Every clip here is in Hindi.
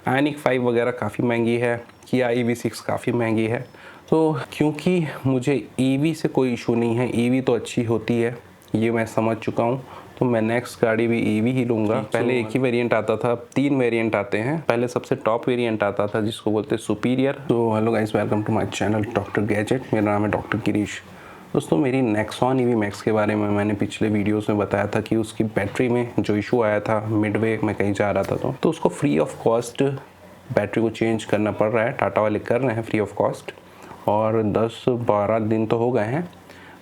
आयनिक 5 वगैरह काफ़ी महंगी है, किया EV6 काफ़ी महंगी है। तो क्योंकि मुझे EV से कोई इशू नहीं है, EV तो अच्छी होती है, ये मैं समझ चुका हूँ, तो मैं नेक्स्ट गाड़ी भी EV ही लूँगा। पहले एक ही वेरिएंट आता था, 3 वेरिएंट आते हैं। पहले सबसे टॉप वेरिएंट आता था जिसको बोलते हैं सुपीरियर। तो hello guys, welcome to my channel doctor gadget. मेरा नाम है डॉक्टर गिरीश। दोस्तों, मेरी नेक्सॉन EV मैक्स के बारे में मैंने पिछले वीडियोस में बताया था कि उसकी बैटरी में जो इशू आया था, मिडवे में कहीं जा रहा था तो उसको फ्री ऑफ कॉस्ट बैटरी को चेंज करना पड़ रहा है। टाटा वाले कर रहे हैं फ्री ऑफ कॉस्ट, और 10-12 दिन तो हो गए हैं,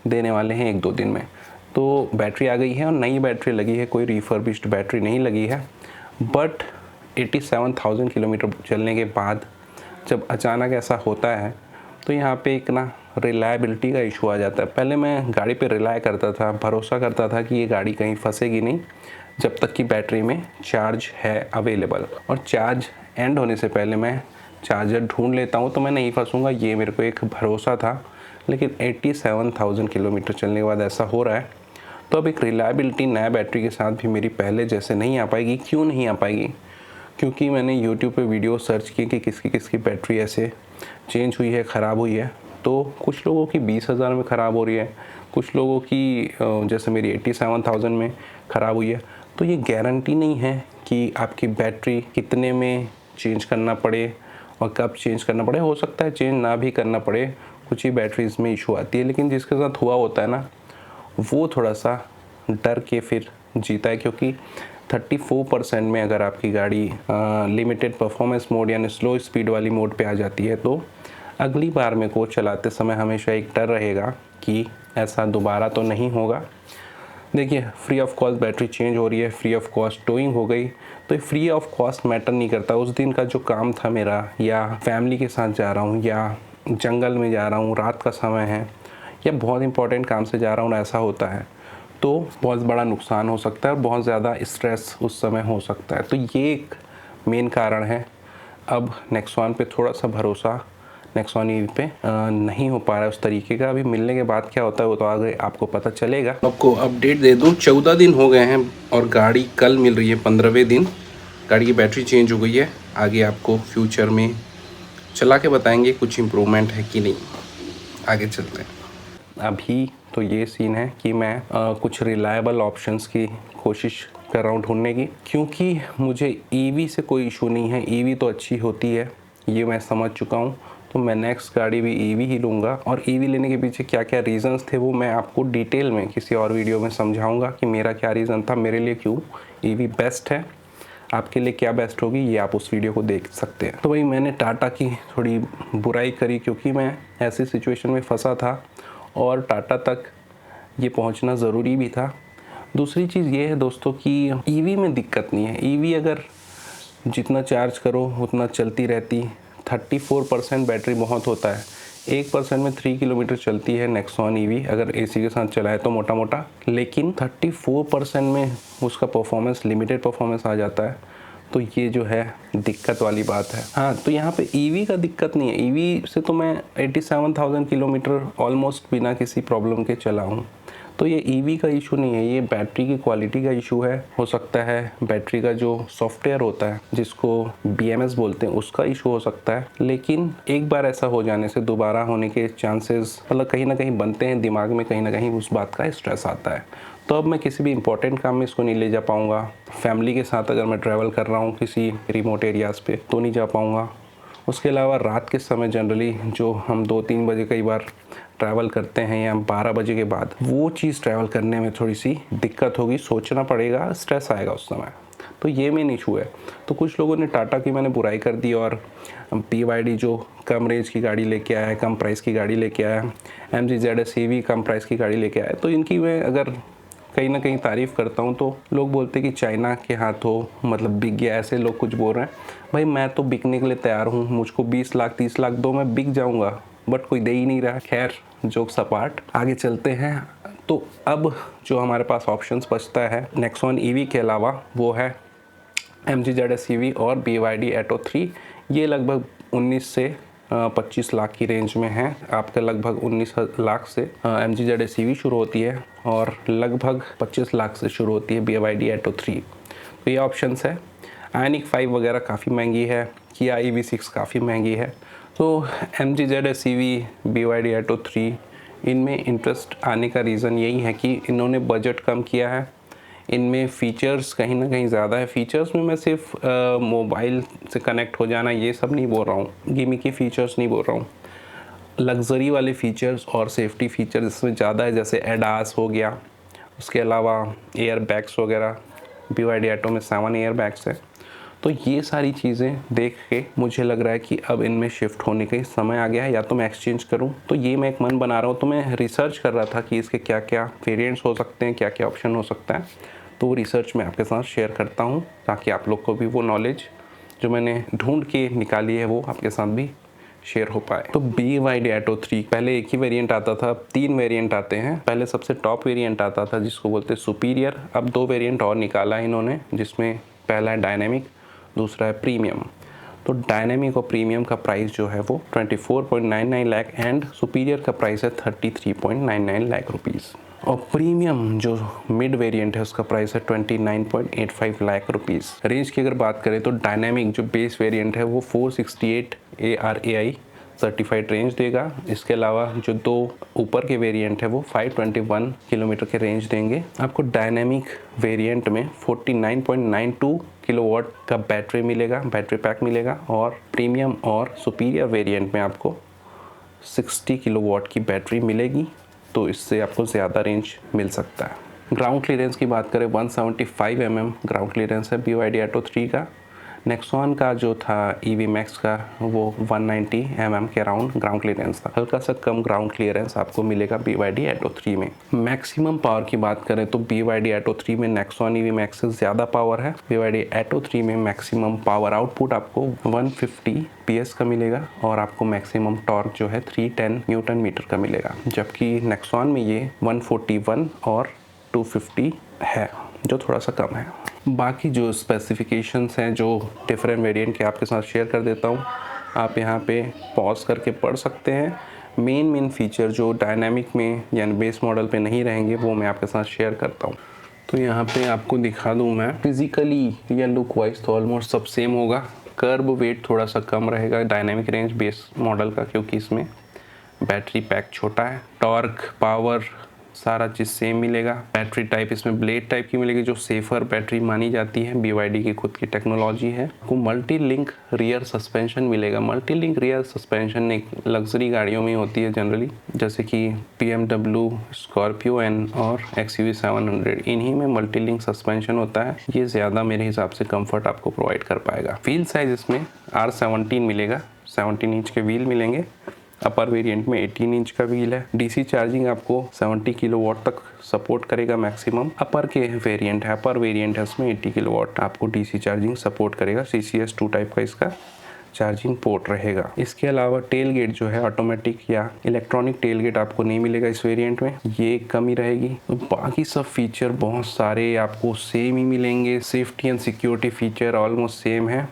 देने वाले हैं 1-2 दिन में। तो बैटरी आ गई है और नई बैटरी लगी है, कोई रिफर्बिश्ड बैटरी नहीं लगी है। बट 87,000 किलोमीटर चलने के बाद जब अचानक ऐसा होता है तो यहाँ पे एक ना रिलायबिलिटी का इशू आ जाता है। पहले मैं गाड़ी पे रिलाय करता था, भरोसा करता था कि ये गाड़ी कहीं फंसेगी नहीं जब तक कि बैटरी में चार्ज है अवेलेबल, और चार्ज एंड होने से पहले मैं चार्जर ढूंढ लेता हूँ तो मैं नहीं फंसूंगा, ये मेरे को एक भरोसा था। लेकिन 87,000 किलोमीटर चलने के बाद ऐसा हो रहा है, तो अब एक रिलायबिलिटी नया बैटरी के साथ भी मेरी पहले जैसे नहीं आ पाएगी। क्यों नहीं आ पाएगी? क्योंकि मैंने YouTube पे वीडियो सर्च किए कि किसकी किसकी बैटरी ऐसे चेंज हुई है, ख़राब हुई है। तो कुछ लोगों की 20,000 में ख़राब हो रही है, कुछ लोगों की जैसे मेरी 87,000 में ख़राब हुई है। तो ये गारंटी नहीं है कि आपकी बैटरी कितने में चेंज करना पड़े और कब चेंज करना पड़े। हो सकता है चेंज ना भी करना पड़े, कुछ ही बैटरीज में इशू आती है। लेकिन जिसके साथ हुआ होता है ना, वो थोड़ा सा डर के फिर जीता है, क्योंकि 34% में अगर आपकी गाड़ी लिमिटेड परफॉर्मेंस मोड यानी स्लो स्पीड वाली मोड पे आ जाती है तो अगली बार में को चलाते समय हमेशा एक डर रहेगा कि ऐसा दोबारा तो नहीं होगा। देखिए, free of cost battery change हो रही है, फ्री ऑफ कॉस्ट टोइंग हो गई, तो फ्री ऑफ कॉस्ट मैटर नहीं करता। उस दिन का जो काम था मेरा, या फैमिली के साथ जा रहा हूँ, या जंगल में जा रहा हूँ, रात का समय है, या बहुत इंपॉर्टेंट काम से जा रहा हूँ, ऐसा होता है तो बहुत बड़ा नुकसान हो सकता है और बहुत ज़्यादा स्ट्रेस उस समय हो सकता है। तो ये एक मेन कारण है। अब नेक्सॉन पे थोड़ा सा भरोसा नेक्सॉन EV पे नहीं हो पा रहा है उस तरीके का। अभी मिलने के बाद क्या होता है वो तो आगे आपको पता चलेगा। आपको अपडेट दे दूँ, 14 दिन हो गए हैं और गाड़ी कल मिल रही है 15वें दिन। गाड़ी की बैटरी चेंज हो गई है। आगे आपको फ्यूचर में चला के बताएंगे कुछ इम्प्रूवमेंट है कि नहीं। आगे चलते हैं। अभी तो ये सीन है कि मैं कुछ रिलायबल ऑप्शंस की कोशिश कर रहा हूँ ढूंढने की, क्योंकि मुझे EV से कोई इशू नहीं है, EV तो अच्छी होती है, ये मैं समझ चुका हूँ। तो मैं नेक्स्ट गाड़ी भी EV ही लूँगा, और EV लेने के पीछे क्या क्या रीज़न्स थे वो मैं आपको डिटेल में किसी और वीडियो में समझाऊँगा कि मेरा क्या रीज़न था, मेरे लिए क्यों EV बेस्ट है, आपके लिए क्या बेस्ट होगी, ये आप उस वीडियो को देख सकते हैं। तो भाई, मैंने टाटा की थोड़ी बुराई करी क्योंकि मैं ऐसी सिचुएशन में फंसा था और टाटा तक ये पहुंचना ज़रूरी भी था। दूसरी चीज़ ये है दोस्तों कि EV में दिक्कत नहीं है। EV अगर जितना चार्ज करो उतना चलती रहती। 34% बैटरी बहुत होता है। 1% में 3 किलोमीटर चलती है नेक्सॉन EV अगर AC के साथ चलाए तो मोटा मोटा। लेकिन 34% में उसका परफॉर्मेंस, लिमिटेड परफॉर्मेंस आ जाता है। तो ये जो है दिक्कत वाली बात है। हाँ, तो यहाँ पे EV का दिक्कत नहीं है। EV से तो मैं 87,000 किलोमीटर ऑलमोस्ट बिना किसी प्रॉब्लम के चला हूँ। तो ये EV का इशू नहीं है, ये बैटरी की क्वालिटी का इशू है। हो सकता है बैटरी का जो सॉफ्टवेयर होता है जिसको BMS बोलते हैं उसका इशू हो सकता है। लेकिन एक बार ऐसा हो जाने से दोबारा होने के चांसेस मतलब कहीं ना कहीं बनते हैं, दिमाग में कहीं ना कहीं उस बात का स्ट्रेस आता है। तो अब मैं किसी भी इंपॉर्टेंट काम में इसको नहीं ले जा पाऊँगा। फैमिली के साथ अगर मैं ट्रैवल कर रहा हूँ किसी रिमोट एरियाज़ पे तो नहीं जा पाऊँगा। उसके अलावा रात के समय जनरली जो हम 2-3 बजे कई बार ट्रैवल करते हैं या 12 बजे के बाद, वो चीज़ ट्रैवल करने में थोड़ी सी दिक्कत होगी, सोचना पड़ेगा, स्ट्रेस आएगा उस समय। तो ये मेन इशू है। तो कुछ लोगों ने टाटा की मैंने बुराई कर दी और BYD जो कम रेंज की गाड़ी लेके आया है, कम प्राइस की गाड़ी लेके आया है, MG ZS EV कम प्राइस की गाड़ी लेके आया है, तो इनकी मैं अगर कहीं ना कहीं तारीफ़ करता हूँ तो लोग बोलते हैं कि चाइना के हाथों मतलब बिक गया, ऐसे लोग कुछ बोल रहे हैं। भाई, मैं तो बिकने के लिए तैयार हूँ। मुझको 20 लाख 30 लाख दो, मैं बिक जाऊँगा, बट कोई दे ही नहीं रहा। खैर, जोक्स अपार्ट, आगे चलते हैं। तो अब जो हमारे पास ऑप्शंस बचता है नेक्सॉन EV के अलावा वो है MG ZS EV और BYD Atto 3। ये लगभग 19 से 25 लाख की रेंज में है। आपका लगभग 19 लाख से MG ZS EV शुरू होती है और लगभग 25 लाख से शुरू होती है BYD Atto 3। तो ये ऑप्शंस है। आयनिक 5 वगैरह काफ़ी महंगी है, किया EV6 काफ़ी महंगी है। तो MG ZS EV, BYD Atto 3, इनमें इंटरेस्ट आने का रीज़न यही है कि इन्होंने बजट कम किया है, इनमें फ़ीचर्स कहीं ना कहीं ज़्यादा है। फ़ीचर्स में मैं सिर्फ मोबाइल से कनेक्ट हो जाना ये सब नहीं बोल रहा हूँ, गिमिकी फ़ीचर्स नहीं बोल रहा हूँ, लग्जरी वाले फ़ीचर्स और सेफ्टी फ़ीचर्स इसमें ज़्यादा है, जैसे एडास हो गया, उसके अलावा एयर बैग्स वगैरह, BYD Atto में 7 एयर बैग्स है। तो ये सारी चीज़ें देख के मुझे लग रहा है कि अब इनमें शिफ्ट होने का समय आ गया है, या तो मैं एक्सचेंज करूं। तो ये मैं एक मन बना रहा हूं, तो मैं रिसर्च कर रहा था कि इसके क्या क्या वेरिएंट्स हो सकते हैं, क्या क्या ऑप्शन हो सकता है। तो वो रिसर्च मैं आपके साथ शेयर करता हूं, ताकि आप लोग को भी वो नॉलेज जो मैंने ढूंढ के निकाली है वो आपके साथ भी शेयर हो पाए। तो BYD Atto 3 पहले एक ही वेरिएंट आता था, अब 3 वेरिएंट आते हैं। पहले सबसे टॉप वेरिएंट आता था जिसको बोलते हैं सुपीरियर, अब 2 वेरिएंट और निकाला है इन्होंने, जिसमें पहला है डायनेमिक, दूसरा है प्रीमियम। तो डायनेमिक और प्रीमियम का प्राइस जो है वो 24.99 लाख एंड सुपीरियर का प्राइस है 33.99 लाख रुपीज़। और प्रीमियम जो मिड वेरिएंट है उसका प्राइस है 29.85 लाख रुपीज़। रेंज की अगर बात करें तो डायनेमिक जो बेस वेरिएंट है वो 468 ARAI सर्टिफाइड रेंज देगा। इसके अलावा जो 2 ऊपर के वेरिएंट है वो 521 किलोमीटर के रेंज देंगे। आपको डायनेमिक वेरिएंट में 49.92 किलोवाट का बैटरी मिलेगा, बैटरी पैक मिलेगा, और प्रीमियम और सुपीरियर वेरिएंट में आपको 60 किलोवाट की बैटरी मिलेगी। तो इससे आपको ज़्यादा रेंज मिल सकता है। ग्राउंड क्लियरेंस की बात करें 175 mm ग्राउंड क्लियरेंस है BYD Atto 3 का। नेक्सॉन का जो था EV Max का वो 190 mm के अराउंड ग्राउंड क्लियरेंस था, हल्का सा कम ग्राउंड क्लियरेंस आपको मिलेगा BYD Atto 3 में। मैक्सिमम पावर की बात करें तो BYD Atto 3 में नेक्सॉन EV Max से ज़्यादा पावर है। BYD Atto 3 में मैक्सिमम पावर आउटपुट आपको 150 PS का मिलेगा, और आपको मैक्सिमम टॉर्क जो है 310 न्यूटन मीटर का मिलेगा, जबकि नेक्सॉन में ये 141 और 250 है, जो थोड़ा सा कम है। बाकी जो स्पेसिफिकेशंस हैं जो डिफरेंट वेरिएंट के आपके साथ शेयर कर देता हूँ, आप यहाँ पे पॉज करके पढ़ सकते हैं। मेन फीचर जो डायनामिक में यानी बेस मॉडल पे नहीं रहेंगे वो मैं आपके साथ शेयर करता हूँ। तो यहाँ पे आपको दिखा दूँ मैं, फिजिकली या लुक वाइज तो ऑलमोस्ट सब सेम होगा। कर्ब वेट थोड़ा सा कम रहेगा डायनामिक रेंज बेस मॉडल का, क्योंकि इसमें बैटरी पैक छोटा है। टॉर्क, पावर, सारा चीज़ सेम मिलेगा। बैटरी टाइप इसमें ब्लेड टाइप की मिलेगी, जो सेफर बैटरी मानी जाती है, BYD की खुद की टेक्नोलॉजी है। आपको मल्टी लिंक रियर सस्पेंशन मिलेगा। मल्टी लिंक रियर सस्पेंशन एक लग्जरी गाड़ियों में होती है जनरली, जैसे कि BMW, स्कॉर्पियो एन और XUV 700, इन्हीं में मल्टी लिंक सस्पेंशन होता है। ये ज़्यादा मेरे हिसाब से कंफर्ट आपको प्रोवाइड कर पाएगा। व्हील साइज इसमें R17 मिलेगा, 17 इंच के व्हील मिलेंगे। अपर वेरिएंट में 18 इंच का व्हील है। DC चार्जिंग आपको 70 किलोवाट तक सपोर्ट करेगा मैक्सिमम। अपर के वेरिएंट है, अपर वेरिएंट है, उसमें 80 किलोवाट आपको DC चार्जिंग सपोर्ट करेगा। CCS 2 टाइप का इसका चार्जिंग पोर्ट रहेगा। इसके अलावा टेल गेट जो है ऑटोमेटिक या इलेक्ट्रॉनिक टेल गेट आपको नहीं मिलेगा इस वेरिएंट में, ये कमी रहेगी। तो बाकी सब फीचर बहुत सारे आपको सेम ही मिलेंगे। Safety and security feature almost same है,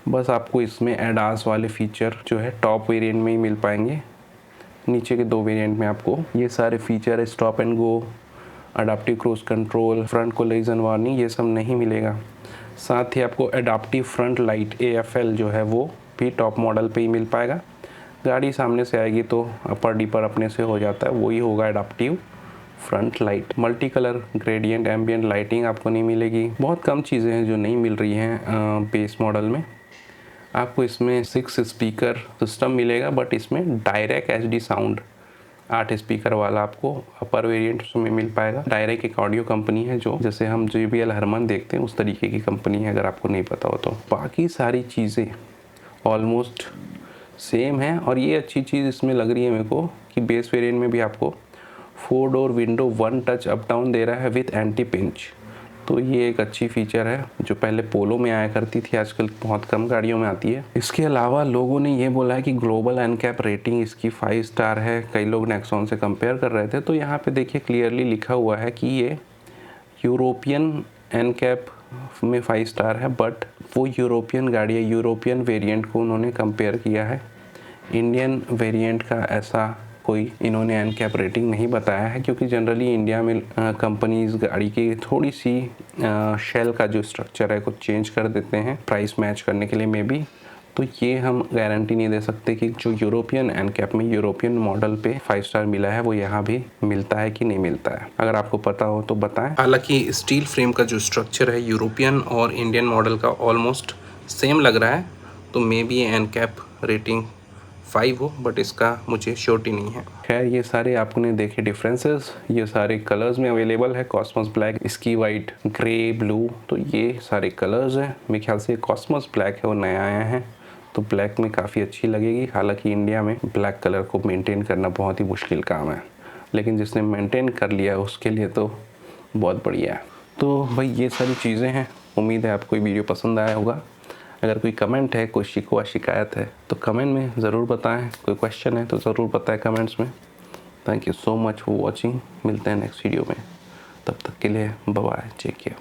बस आपको इसमें एडास वाले फीचर जो है टॉप वेरिएंट में ही मिल पाएंगे। नीचे के 2 वेरिएंट में आपको ये सारे feature, stop and go, adaptive cruise control, front collision warning, ये सब नहीं मिलेगा। साथ ही आपको एडाप्टिव फ्रंट लाइट AFL जो है वो भी टॉप मॉडल पे ही मिल पाएगा। गाड़ी सामने से आएगी तो अपर डीपर अपने से हो जाता है, वही होगा adaptive front light. Multi colour gradient ambient lighting आपको नहीं मिलेगी। बहुत कम चीज़ें हैं जो नहीं मिल रही हैं बेस मॉडल में। आपको इसमें 6 स्पीकर सिस्टम मिलेगा, बट इसमें डायरेक्ट HD साउंड 8 स्पीकर वाला आपको अपर वेरिएंट में मिल पाएगा। डायरेक्ट एक ऑडियो कंपनी है, जो जैसे हम JBL हरमन देखते हैं उस तरीके की कंपनी है, अगर आपको नहीं पता हो तो। बाकी सारी चीज़ें ऑलमोस्ट सेम है, और ये अच्छी चीज़ इसमें लग रही है मेरे को कि बेस वेरिएंट में भी आपको 4 door window 1 touch up down दे रहा है विथ एंटी पिंच। तो ये एक अच्छी फीचर है जो पहले पोलो में आया करती थी, आजकल बहुत कम गाड़ियों में आती है। इसके अलावा लोगों ने ये बोला है कि ग्लोबल NCAP रेटिंग इसकी 5 स्टार है। कई लोग नेक्सॉन से कंपेयर कर रहे थे, तो यहाँ पे देखिए क्लियरली लिखा हुआ है कि ये यूरोपियन NCAP में 5 स्टार है, बट वो यूरोपियन गाड़ी है, यूरोपियन वेरिएंट को उन्होंने कंपेयर किया है। इंडियन वेरिएंट का ऐसा कोई इन्होंने एनकैप रेटिंग नहीं बताया है, क्योंकि जनरली इंडिया में कंपनीज गाड़ी की थोड़ी सी शेल का जो स्ट्रक्चर है कुछ चेंज कर देते हैं प्राइस मैच करने के लिए मे बी। तो ये हम गारंटी नहीं दे सकते कि जो यूरोपियन एनकैप में यूरोपियन मॉडल पे 5 स्टार मिला है वो यहाँ भी मिलता है कि नहीं मिलता है। अगर आपको पता हो तो बताएं। हालांकि स्टील फ्रेम का जो स्ट्रक्चर है यूरोपियन और इंडियन मॉडल का ऑलमोस्ट सेम लग रहा है, तो मे बी एनकैप रेटिंग 5 हो, बट इसका मुझे श्योरिटी नहीं है। खैर ये सारे आपने देखे डिफरेंसेस, ये सारे कलर्स में अवेलेबल है। Cosmos black, ski white, grey, blue, तो ये सारे कलर्स हैं। मेरे ख्याल से कॉस्मोस ब्लैक है वो नया आया है, तो ब्लैक में काफ़ी अच्छी लगेगी। हालांकि इंडिया में ब्लैक कलर को मेंटेन करना बहुत ही मुश्किल काम है, लेकिन जिसने मेंटेन कर लिया उसके लिए तो बहुत बढ़िया है। तो भाई ये सारी चीज़ें हैं। उम्मीद है आपको ये वीडियो पसंद आया होगा। अगर कोई कमेंट है, कोई शिकवा शिकायत है तो कमेंट में ज़रूर बताएं। कोई क्वेश्चन है तो ज़रूर बताएं कमेंट्स में। Thank you so much for watching. मिलते हैं नेक्स्ट वीडियो में, तब तक के लिए बाय बाय, टेक केयर।